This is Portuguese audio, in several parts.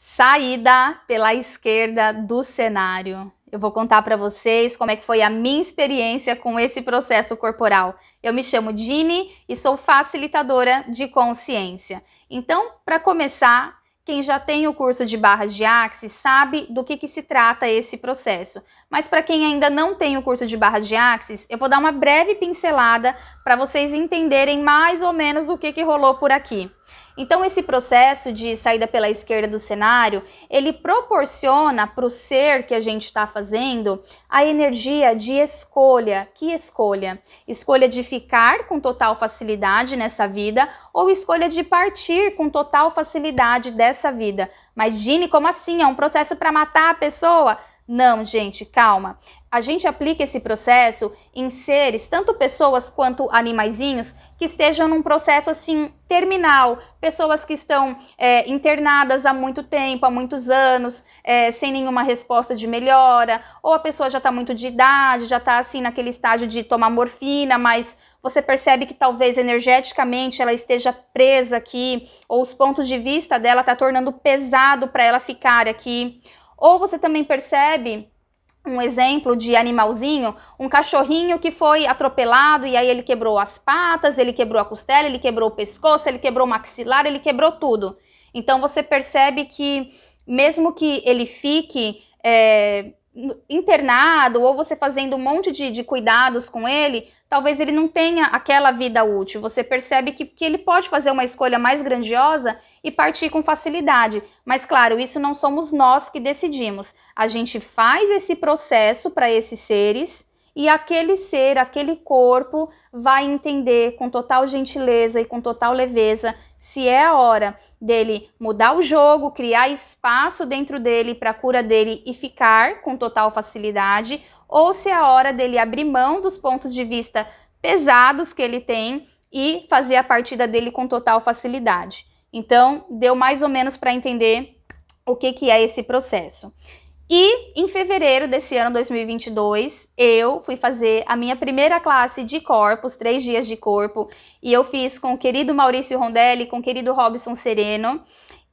Saída pela esquerda do cenário. Eu vou contar para vocês como é que foi a minha experiência com esse processo corporal. Eu me chamo Dini e sou facilitadora de consciência. Então, para começar, quem já tem o curso de barras de Axis sabe do que se trata esse processo. Mas para quem ainda não tem o curso de barras de Axis, eu vou dar uma breve pincelada para vocês entenderem mais ou menos o que rolou por aqui. Então, esse processo de saída pela esquerda do cenário, ele proporciona para o ser que a gente está fazendo a energia de escolha. Que escolha? Escolha de ficar com total facilidade nessa vida ou escolha de partir com total facilidade dessa vida. Mas, Dini, como assim? É um processo para matar a pessoa? Não, gente, calma. A gente aplica esse processo em seres, tanto pessoas quanto animaizinhos, que estejam num processo assim terminal, pessoas que estão internadas há muito tempo, há muitos anos, sem nenhuma resposta de melhora, ou a pessoa já está muito de idade, já está assim naquele estágio de tomar morfina, mas você percebe que talvez energeticamente ela esteja presa aqui, ou os pontos de vista dela tá tornando pesado para ela ficar aqui. Ou você também percebe um exemplo de animalzinho, um cachorrinho que foi atropelado e aí ele quebrou as patas, ele quebrou a costela, ele quebrou o pescoço, ele quebrou o maxilar, ele quebrou tudo. Então você percebe que mesmo que ele fique internado ou você fazendo um monte de cuidados com ele, talvez ele não tenha aquela vida útil. Você percebe que ele pode fazer uma escolha mais grandiosa e partir com facilidade. Mas claro, isso não somos nós que decidimos. A gente faz esse processo para esses seres e aquele ser, aquele corpo vai entender com total gentileza e com total leveza se é a hora dele mudar o jogo, criar espaço dentro dele para a cura dele e ficar com total facilidade, ou se é a hora dele abrir mão dos pontos de vista pesados que ele tem e fazer a partida dele com total facilidade. Então, deu mais ou menos para entender o que é esse processo. E em fevereiro desse ano 2022, eu fui fazer a minha primeira classe de corpos, 3 dias de corpo, e eu fiz com o querido Maurício Rondelli, com o querido Robson Sereno,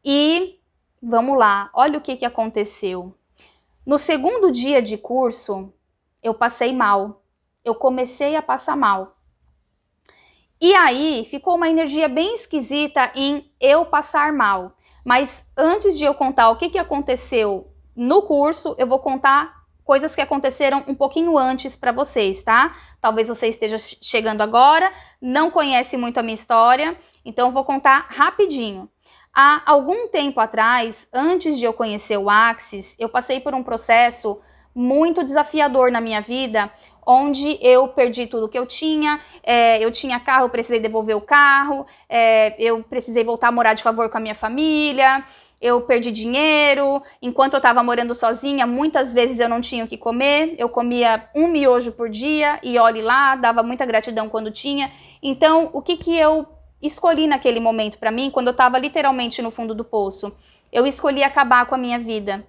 e vamos lá, olha o que aconteceu. No segundo dia de curso, eu passei mal, eu comecei a passar mal. E aí, ficou uma energia bem esquisita em eu passar mal. Mas antes de eu contar o que aconteceu no curso, eu vou contar coisas que aconteceram um pouquinho antes para vocês, tá? Talvez você esteja chegando agora, não conhece muito a minha história, então eu vou contar rapidinho. Há algum tempo atrás, antes de eu conhecer o Axis, eu passei por um processo muito desafiador na minha vida, onde eu perdi tudo que eu tinha carro, eu precisei devolver o carro, eu precisei voltar a morar de favor com a minha família, eu perdi dinheiro, enquanto eu estava morando sozinha, muitas vezes eu não tinha o que comer, eu comia um miojo por dia e olhe lá, dava muita gratidão quando tinha. Então, o que eu escolhi naquele momento para mim, quando eu estava literalmente no fundo do poço? Eu escolhi acabar com a minha vida.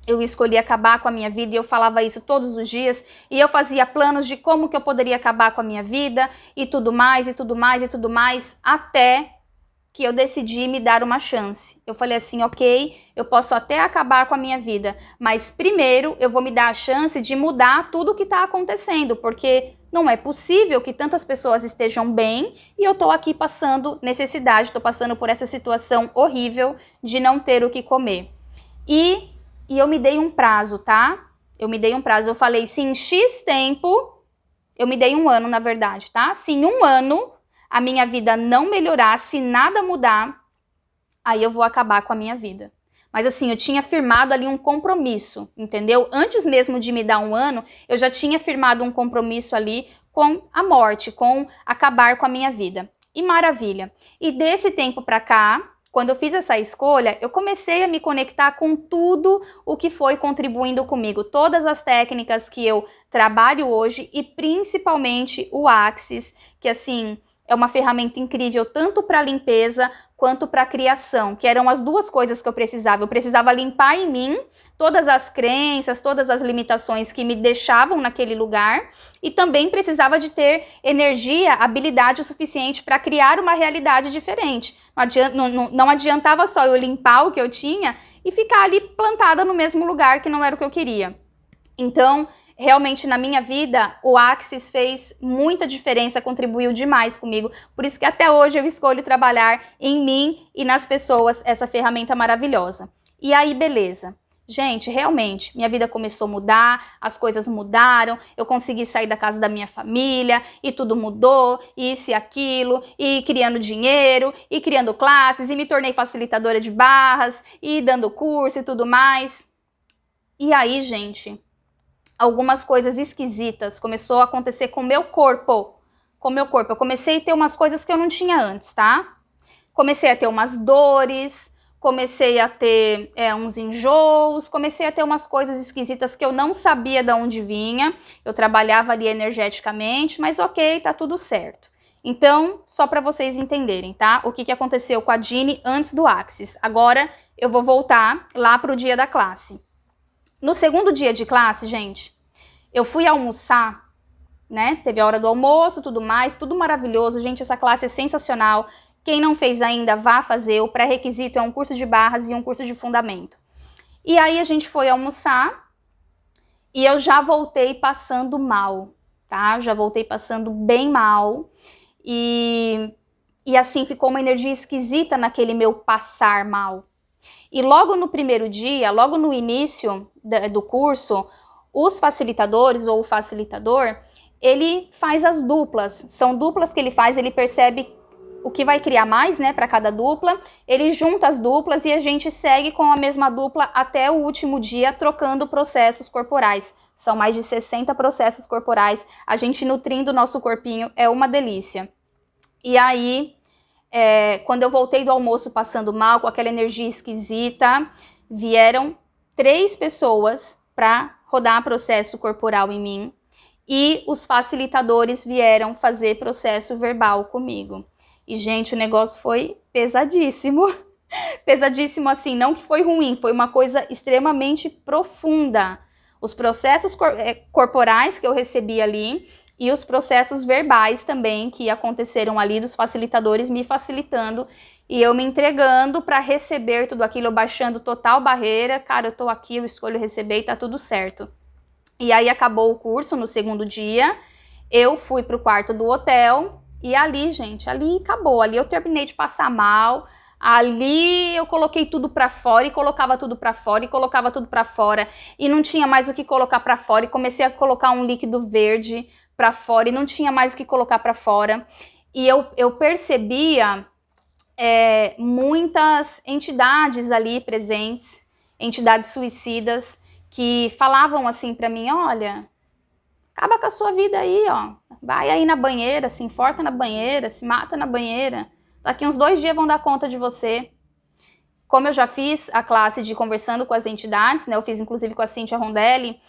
Eu escolhi acabar com a minha vida e eu falava isso todos os dias e eu fazia planos de como que eu poderia acabar com a minha vida e tudo mais, e tudo mais, e tudo mais, até que eu decidi me dar uma chance. Eu falei assim, ok, eu posso até acabar com a minha vida, mas primeiro eu vou me dar a chance de mudar tudo o que está acontecendo, porque não é possível que tantas pessoas estejam bem e eu estou aqui passando necessidade, estou passando por essa situação horrível de não ter o que comer. E eu me dei um prazo, tá? Eu me dei um prazo, eu falei, se em X tempo, eu me dei um ano, na verdade, tá? Se em um ano a minha vida não melhorar, se nada mudar, aí eu vou acabar com a minha vida. Mas assim, eu tinha firmado ali um compromisso, entendeu? Antes mesmo de me dar um ano, eu já tinha firmado um compromisso ali com a morte, com acabar com a minha vida. E maravilha. E desse tempo pra cá, quando eu fiz essa escolha, eu comecei a me conectar com tudo o que foi contribuindo comigo, todas as técnicas que eu trabalho hoje e principalmente o Axis, que assim é uma ferramenta incrível tanto para limpeza quanto para a criação, que eram as duas coisas que eu precisava. Eu precisava limpar em mim todas as crenças, todas as limitações que me deixavam naquele lugar, e também precisava de ter energia, habilidade o suficiente para criar uma realidade diferente. Não adiantava só eu limpar o que eu tinha e ficar ali plantada no mesmo lugar que não era o que eu queria. Então, realmente na minha vida, o Axis fez muita diferença, contribuiu demais comigo. Por isso que até hoje eu escolho trabalhar em mim e nas pessoas essa ferramenta maravilhosa. E aí, beleza. Gente, realmente, minha vida começou a mudar, as coisas mudaram, eu consegui sair da casa da minha família e tudo mudou, isso e aquilo, e criando dinheiro, e criando classes, e me tornei facilitadora de barras, e dando curso e tudo mais. E aí, gente, algumas coisas esquisitas começou a acontecer com o meu corpo. Eu comecei a ter umas coisas que eu não tinha antes, tá? Comecei a ter umas dores, comecei a ter uns enjoos, comecei a ter umas coisas esquisitas que eu não sabia de onde vinha. Eu trabalhava ali energeticamente, mas ok, tá tudo certo. Então, só para vocês entenderem, tá? O que aconteceu com a Dini antes do Axis. Agora eu vou voltar lá pro dia da classe. No segundo dia de classe, gente, eu fui almoçar, né? Teve a hora do almoço, tudo mais, tudo maravilhoso. Gente, essa classe é sensacional. Quem não fez ainda, vá fazer. O pré-requisito é um curso de barras e um curso de fundamento. E aí a gente foi almoçar e eu já voltei passando mal, tá? Já voltei passando bem mal. E assim, ficou uma energia esquisita naquele meu passar mal. E logo no primeiro dia, logo no início do curso, os facilitadores ou o facilitador, ele faz as duplas. São duplas que ele faz, ele percebe o que vai criar mais, né, para cada dupla. Ele junta as duplas e a gente segue com a mesma dupla até o último dia, trocando processos corporais. São mais de 60 processos corporais. A gente nutrindo o nosso corpinho é uma delícia. E aí, quando eu voltei do almoço passando mal, com aquela energia esquisita, vieram 3 pessoas para rodar processo corporal em mim e os facilitadores vieram fazer processo verbal comigo. E, gente, o negócio foi pesadíssimo. Pesadíssimo assim, não que foi ruim, foi uma coisa extremamente profunda. Os processos corporais que eu recebi ali e os processos verbais também que aconteceram ali dos facilitadores me facilitando e eu me entregando para receber tudo aquilo, eu baixando total barreira. Cara, eu tô aqui, eu escolho receber e tá tudo certo. E aí acabou o curso no segundo dia, eu fui pro quarto do hotel e ali, gente, ali acabou. Ali eu terminei de passar mal, ali eu coloquei tudo para fora e colocava tudo para fora e colocava tudo para fora e não tinha mais o que colocar para fora e comecei a colocar um líquido verde para fora e não tinha mais o que colocar para fora. E eu percebia muitas entidades ali presentes, entidades suicidas, que falavam assim para mim: olha, acaba com a sua vida aí, ó. Vai aí na banheira, se enforca na banheira, se mata na banheira. Daqui uns 2 dias vão dar conta de você. Como eu já fiz a classe de conversando com as entidades, né? Eu fiz inclusive com a Cíntia Rondelli,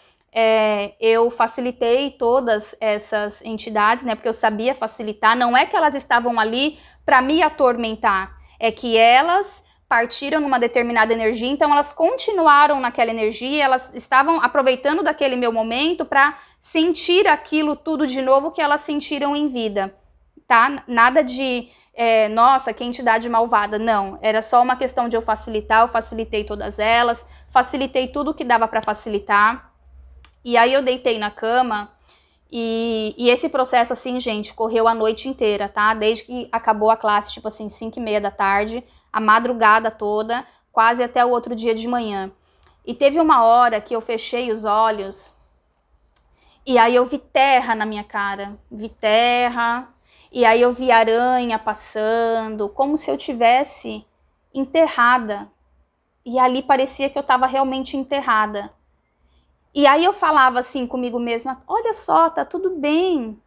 eu facilitei todas essas entidades, né? Porque eu sabia facilitar. Não é que elas estavam ali para me atormentar, é que elas partiram numa determinada energia, então elas continuaram naquela energia, elas estavam aproveitando daquele meu momento para sentir aquilo tudo de novo que elas sentiram em vida, tá? Nada de, nossa, que entidade malvada, não. Era só uma questão de eu facilitar, eu facilitei todas elas, facilitei tudo que dava para facilitar. E aí eu deitei na cama e esse processo, assim, gente, correu a noite inteira, tá? Desde que acabou a classe, tipo assim, 5h30 da tarde, a madrugada toda, quase até o outro dia de manhã. E teve uma hora que eu fechei os olhos e aí eu vi terra na minha cara, vi terra, e aí eu vi aranha passando, como se eu tivesse enterrada. E ali parecia que eu estava realmente enterrada. E aí eu falava assim comigo mesma: olha só, tá tudo bem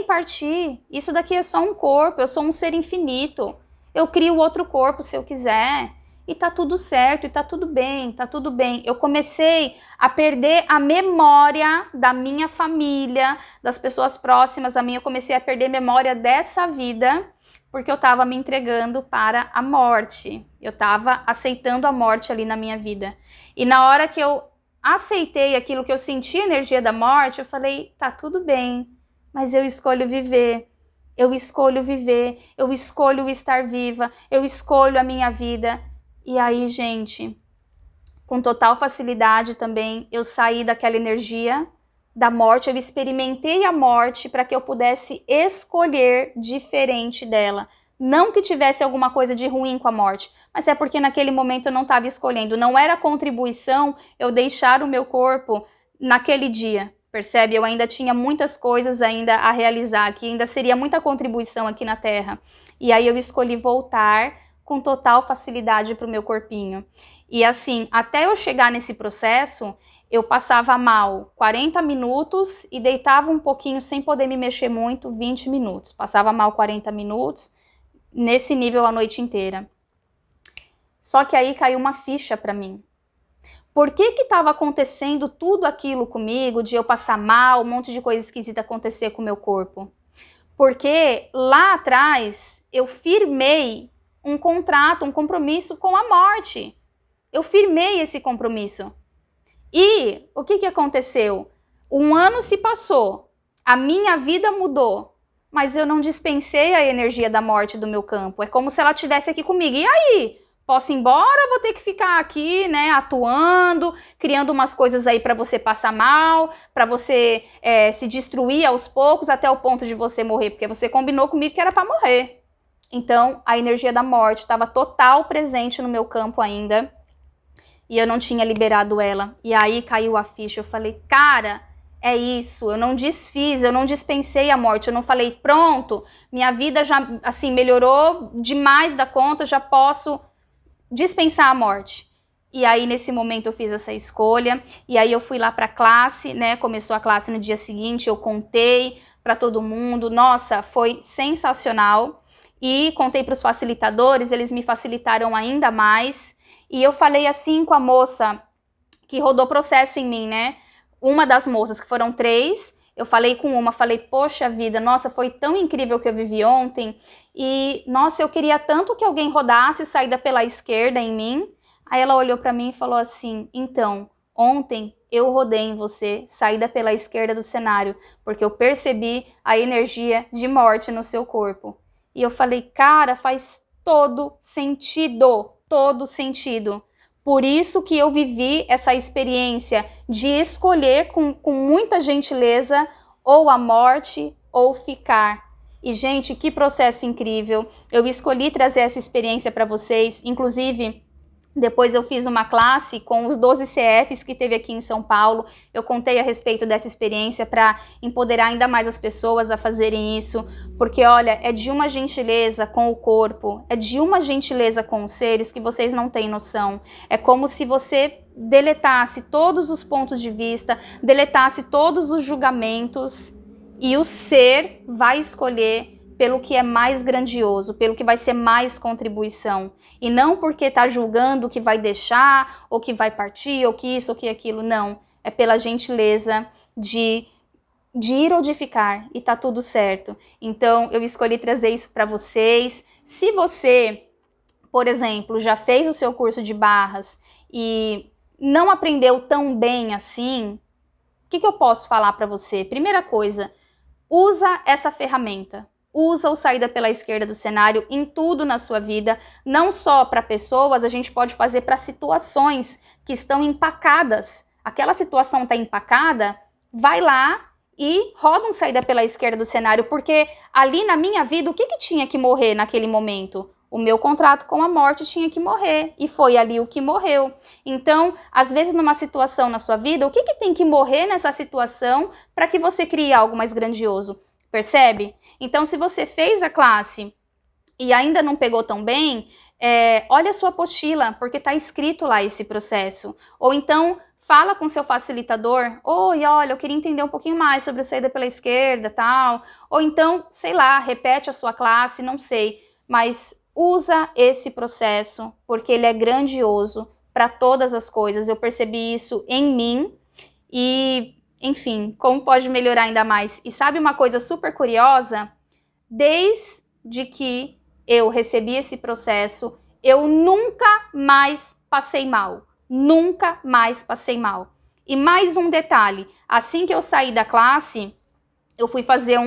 partir. Isso daqui é só um corpo, eu sou um ser infinito. Eu crio outro corpo se eu quiser. E tá tudo certo, e tá tudo bem, tá tudo bem. Eu comecei a perder a memória da minha família, das pessoas próximas a mim. Eu comecei a perder memória dessa vida porque eu estava me entregando para a morte. Eu estava aceitando a morte ali na minha vida. E na hora que eu aceitei aquilo que eu senti, a energia da morte, eu falei, tá tudo bem, mas eu escolho viver. Eu escolho viver, eu escolho estar viva, eu escolho a minha vida. E aí, gente, com total facilidade também, eu saí daquela energia da morte, eu experimentei a morte para que eu pudesse escolher diferente dela. Não que tivesse alguma coisa de ruim com a morte, mas é porque naquele momento eu não estava escolhendo. Não era contribuição eu deixar o meu corpo naquele dia, percebe? Eu ainda tinha muitas coisas ainda a realizar aqui, ainda seria muita contribuição aqui na Terra. E aí eu escolhi voltar com total facilidade para o meu corpinho. E assim, até eu chegar nesse processo, eu passava mal 40 minutos e deitava um pouquinho sem poder me mexer muito, 20 minutos. Passava mal 40 minutos, nesse nível a noite inteira. Só que aí caiu uma ficha para mim. Por que que estava acontecendo tudo aquilo comigo, de eu passar mal, um monte de coisa esquisita acontecer com o meu corpo? Porque lá atrás eu firmei um contrato, um compromisso com a morte. Eu firmei esse compromisso. E o que que aconteceu? Um ano se passou, a minha vida mudou, mas eu não dispensei a energia da morte do meu campo. É como se ela estivesse aqui comigo. E aí? Posso ir embora? Vou ter que ficar aqui, né, atuando, criando umas coisas aí para você passar mal, para você se destruir aos poucos até o ponto de você morrer, porque você combinou comigo que era para morrer. Então, a energia da morte estava total presente no meu campo ainda. E eu não tinha liberado ela. E aí caiu a ficha. Eu falei, cara, é isso. Eu não desfiz, eu não dispensei a morte. Eu não falei, pronto, minha vida já, assim, melhorou demais da conta, já posso dispensar a morte. E aí, nesse momento, eu fiz essa escolha. E aí, eu fui lá para a classe, né? Começou a classe no dia seguinte, eu contei para todo mundo. Nossa, foi sensacional. E contei para os facilitadores, eles me facilitaram ainda mais. E eu falei assim com a moça que rodou processo em mim, né? Uma das moças, que foram 3, eu falei com uma, falei, poxa vida, nossa, foi tão incrível que eu vivi ontem. E, nossa, eu queria tanto que alguém rodasse o saída pela esquerda em mim. Aí ela olhou para mim e falou assim, então, ontem eu rodei em você, saída pela esquerda do cenário, porque eu percebi a energia de morte no seu corpo. E eu falei, cara, faz todo sentido. Todo sentido. Por isso que eu vivi essa experiência de escolher com muita gentileza ou a morte ou ficar. E, gente, que processo incrível. Eu escolhi trazer essa experiência para vocês, inclusive. Depois eu fiz uma classe com os 12 CFs que teve aqui em São Paulo. Eu contei a respeito dessa experiência para empoderar ainda mais as pessoas a fazerem isso. Porque, olha, é de uma gentileza com o corpo, é de uma gentileza com os seres que vocês não têm noção. É como se você deletasse todos os pontos de vista, deletasse todos os julgamentos e o ser vai escolher pelo que é mais grandioso, pelo que vai ser mais contribuição. E não porque está julgando que vai deixar, ou que vai partir, ou que isso, ou que aquilo, não. É pela gentileza de ir ou de ficar, e tá tudo certo. Então, eu escolhi trazer isso para vocês. Se você, por exemplo, já fez o seu curso de barras e não aprendeu tão bem assim, o que eu posso falar para você? Primeira coisa, usa essa ferramenta. Usa o saída pela esquerda do cenário em tudo na sua vida, não só para pessoas, a gente pode fazer para situações que estão empacadas. Aquela situação está empacada, vai lá e roda um saída pela esquerda do cenário, porque ali na minha vida, o que tinha que morrer naquele momento? O meu contrato com a morte tinha que morrer, e foi ali o que morreu. Então, às vezes numa situação na sua vida, o que tem que morrer nessa situação para que você crie algo mais grandioso? Percebe? Então, se você fez a classe e ainda não pegou tão bem, olha a sua apostila, porque está escrito lá esse processo. Ou então, fala com seu facilitador, oi, olha, eu queria entender um pouquinho mais sobre a saída pela esquerda, tal. Ou então, sei lá, repete a sua classe, não sei. Mas usa esse processo, porque ele é grandioso para todas as coisas. Eu percebi isso em mim e... enfim, como pode melhorar ainda mais? E sabe uma coisa super curiosa? Desde que eu recebi esse processo, eu nunca mais passei mal. Nunca mais passei mal. E mais um detalhe, assim que eu saí da classe, eu fui fazer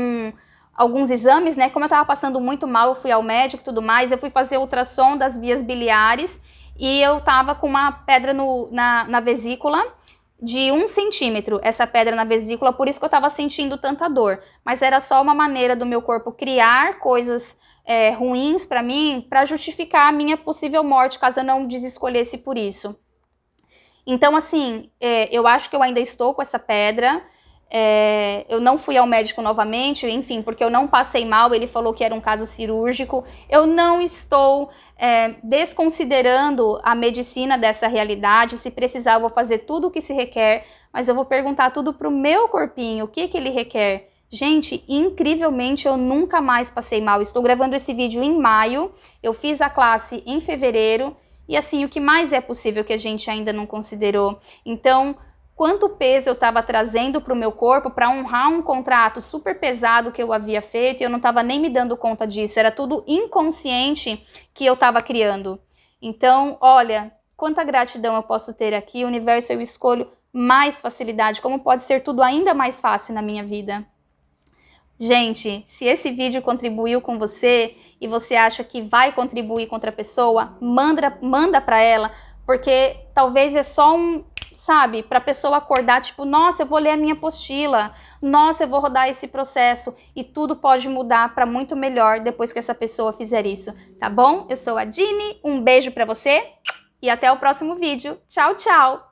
alguns exames, né? Como eu tava passando muito mal, eu fui ao médico e tudo mais, eu fui fazer ultrassom das vias biliares e eu tava com uma pedra na vesícula de 1 centímetro, essa pedra na vesícula, por isso que eu tava sentindo tanta dor. Mas era só uma maneira do meu corpo criar coisas ruins pra mim, pra justificar a minha possível morte, caso eu não desescolhesse por isso. Então, assim, eu acho que eu ainda estou com essa pedra. Eu não fui ao médico novamente, enfim, porque eu não passei mal, ele falou que era um caso cirúrgico. Eu não estou desconsiderando a medicina dessa realidade. Se precisar, eu vou fazer tudo o que se requer, mas eu vou perguntar tudo pro meu corpinho, o que ele requer. Gente, incrivelmente eu nunca mais passei mal. Estou gravando esse vídeo em maio, eu fiz a classe em fevereiro, e assim, o que mais é possível que a gente ainda não considerou? Então, quanto peso eu estava trazendo para o meu corpo para honrar um contrato super pesado que eu havia feito e eu não estava nem me dando conta disso, era tudo inconsciente que eu estava criando. Então, olha, quanta gratidão eu posso ter aqui, o universo eu escolho mais facilidade, como pode ser tudo ainda mais fácil na minha vida. Gente, se esse vídeo contribuiu com você e você acha que vai contribuir com outra pessoa, manda para ela, porque talvez é só sabe, para a pessoa acordar, tipo, nossa, eu vou ler a minha apostila, nossa, eu vou rodar esse processo, e tudo pode mudar para muito melhor depois que essa pessoa fizer isso, tá bom? Eu sou a Dini, um beijo para você e até o próximo vídeo. Tchau, tchau!